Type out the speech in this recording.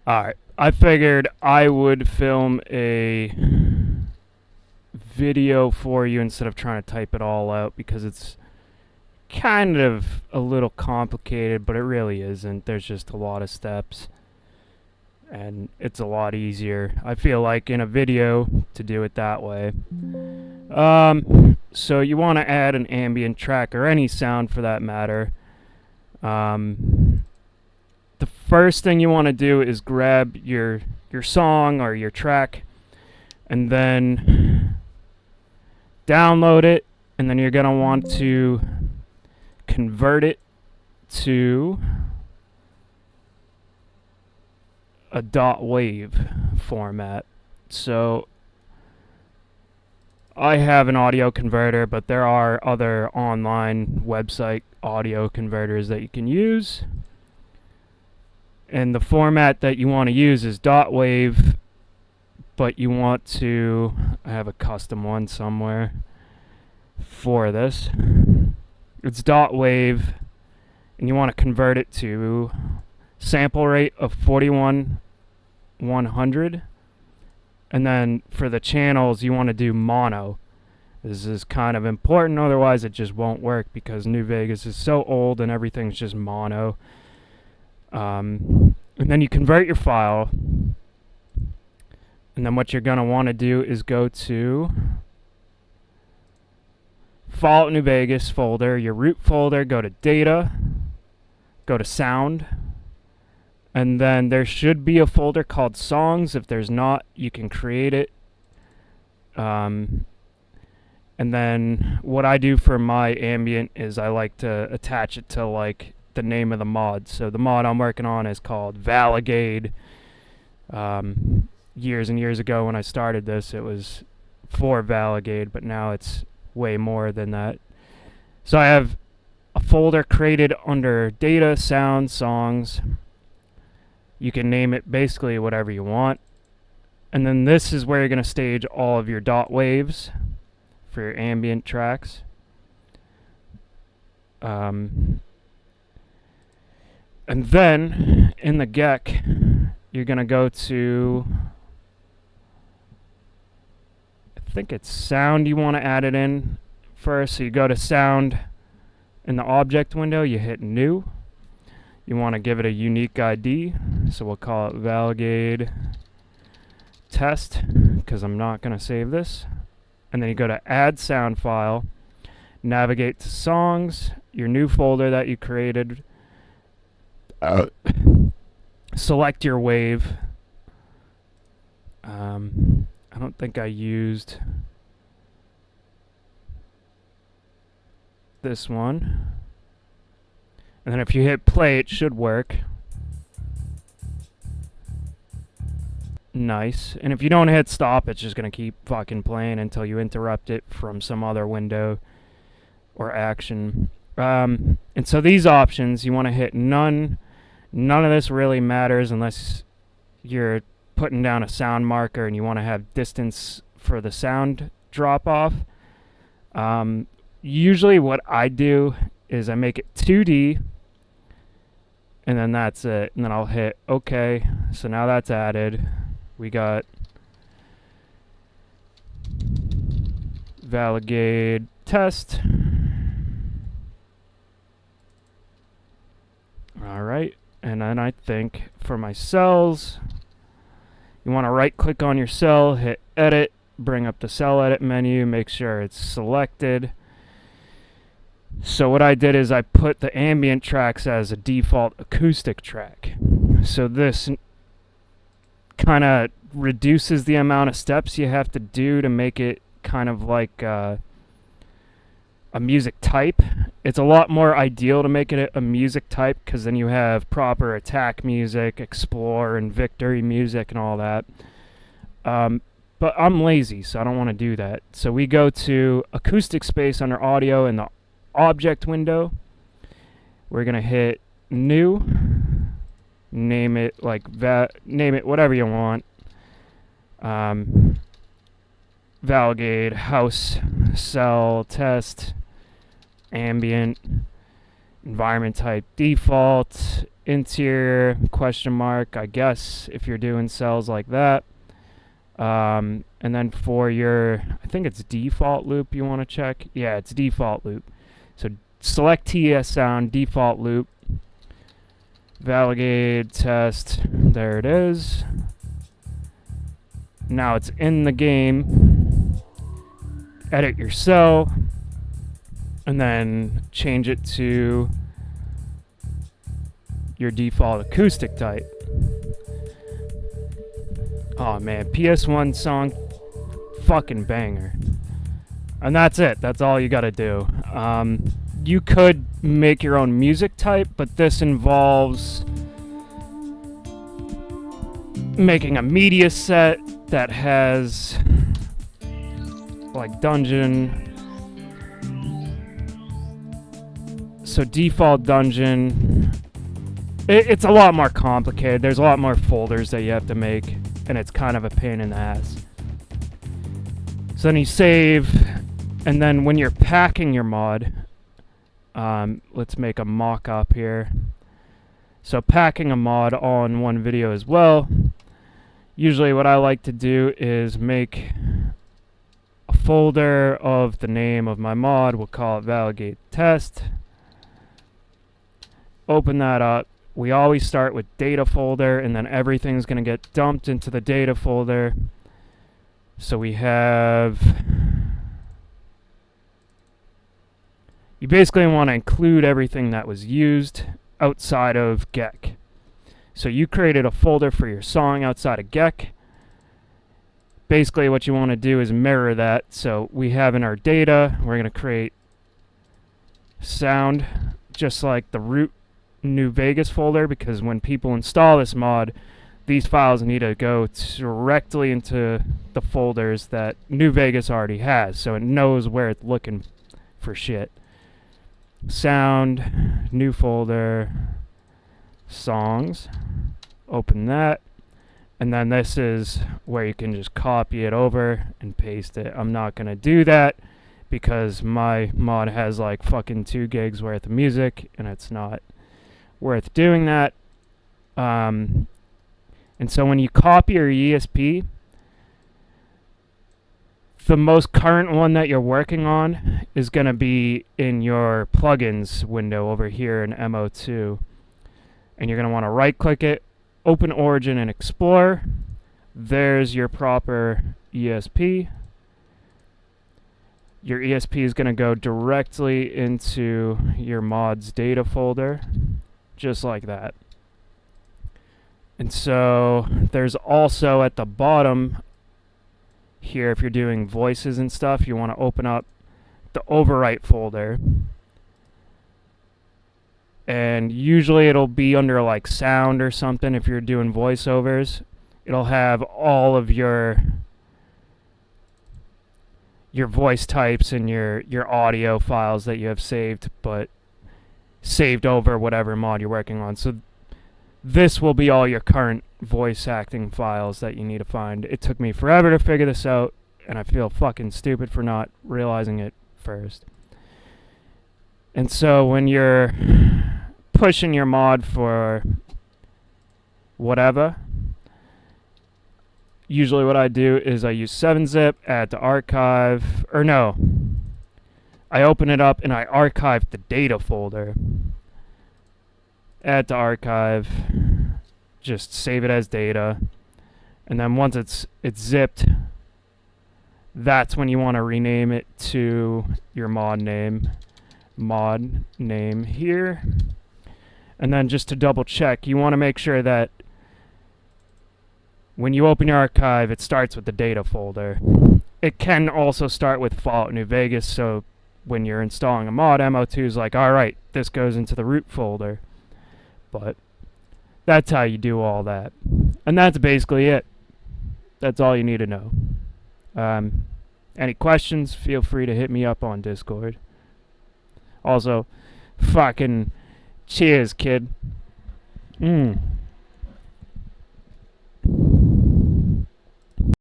Alright, I figured I would film a video for you instead of trying to type it all out because it's kind of a little complicated, but it really isn't. There's just a lot of steps and it's a lot easier, I feel like, in a video to do it that way. So you want to add an ambient track or any sound for that matter. The first thing you want to do is grab your song or your track and then download it, and then you're going to want to convert it to a .wav format. So I have an audio converter, but there are other online website audio converters that you can use. And the format that you want to use is .wav, but you want to, I have a custom one somewhere for this. It's .wav, and you want to convert it to sample rate of 41,100. And then for the channels, you want to do mono. This is kind of important, otherwise it just won't work because New Vegas is so old and everything's just mono. And then you convert your file, and then what you're going to want to do is go to Fallout New Vegas folder, your root folder, go to data, go to sound, and then there should be a folder called songs. If there's not, you can create it. And then what I do for my ambient is I like to attach it to like the name of the mod. So the mod I'm working on is called Validate. Years and years ago when I started this, it was for Validate, but now it's way more than that. So I have a folder created under data, sound, songs. You can name it basically whatever you want. And then this is where you're going to stage all of your .waves for your ambient tracks. And then in the GECK, you're going to go to, I think it's sound you want to add it in first. So you go to sound in the object window, you hit new. You want to give it a unique ID. So we'll call it Validate Test because I'm not going to save this. And then you go to add sound file, navigate to songs, your new folder that you created. Select your wave. I don't think I used this one. And then if you hit play, it should work. Nice. And if you don't hit stop, it's just going to keep fucking playing until you interrupt it from some other window or action. And so these options, you want to hit none. None of this really matters unless you're putting down a sound marker and you want to have distance for the sound drop off. Usually what I do is I make it 2D, and then that's it. And then I'll hit OK. So now that's added. We got Validate Test. Alright. And then I think for my cells, you want to right click on your cell, hit edit, bring up the cell edit menu, make sure it's selected. So what I did is I put the ambient tracks as a default acoustic track. So this kind of reduces the amount of steps you have to do to make it kind of like a music type. It's a lot more ideal to make it a music type because then you have proper attack music, explore, and victory music and all that. But I'm lazy, so I don't want to do that. So we go to acoustic space under audio in the object window. We're going to hit new. Name it like name it whatever you want. Validate, house, cell, test, ambient, environment type default, interior question mark, I guess, if you're doing cells like that. And then for your, I think it's default loop you want to check. Yeah, it's default loop. So select TES sound, default loop, validate test. There it is. Now it's in the game. Edit your cell, and then change it to your default acoustic type. Oh man, PS1 song, fucking banger. And that's it. That's all you gotta do. You could make your own music type, but this involves making a media set that has like dungeon. So default dungeon. It's a lot more complicated. There's a lot more folders that you have to make, and it's kind of a pain in the ass. So then you save, and then when you're packing your mod, let's make a mock-up here. So packing a mod all in one video as well. Usually what I like to do is make a folder of the name of my mod. We'll call it validate test. Open that up. We always start with data folder, and then everything's going to get dumped into the data folder. So we have... You basically want to include everything that was used outside of GECK. So you created a folder for your song outside of GECK. Basically what you want to do is mirror that. So we have in our data, we're going to create sound just like the root New Vegas folder, because when people install this mod, these files need to go directly into the folders that New Vegas already has, so it knows where it's looking for shit. Sound, new folder, songs, open that, and then this is where you can just copy it over and paste it. I'm not gonna do that because my mod has like fucking 2 gigs worth of music, and it's not worth doing that. And so when you copy your ESP, the most current one that you're working on is going to be in your plugins window over here in MO2. And you're going to want to right click it, open Origin and Explorer. There's your proper ESP. Your ESP is going to go directly into your mod's data folder, just like that. And so there's also at the bottom here, if you're doing voices and stuff, you want to open up the overwrite folder. And usually it'll be under like sound or something. If you're doing voiceovers, it'll have all of your voice types and your audio files that you have saved, but saved over whatever mod you're working on. So this will be all your current voice acting files that you need to find. It took me forever to figure this out, and I feel fucking stupid for not realizing it first. And so when you're pushing your mod for whatever, usually what I do is I use 7-zip, add to archive, or no, I open it up and I archive the data folder. Add to archive, just save it as data, and then once it's zipped, that's when you want to rename it to your mod name here. And then just to double check, you want to make sure that when you open your archive, it starts with the data folder. It can also start with Fallout New Vegas, so when you're installing a mod, MO2 is like, alright, this goes into the root folder. But that's how you do all that. And that's basically it. That's all you need to know. Any questions, feel free to hit me up on Discord. Also, fucking cheers, kid.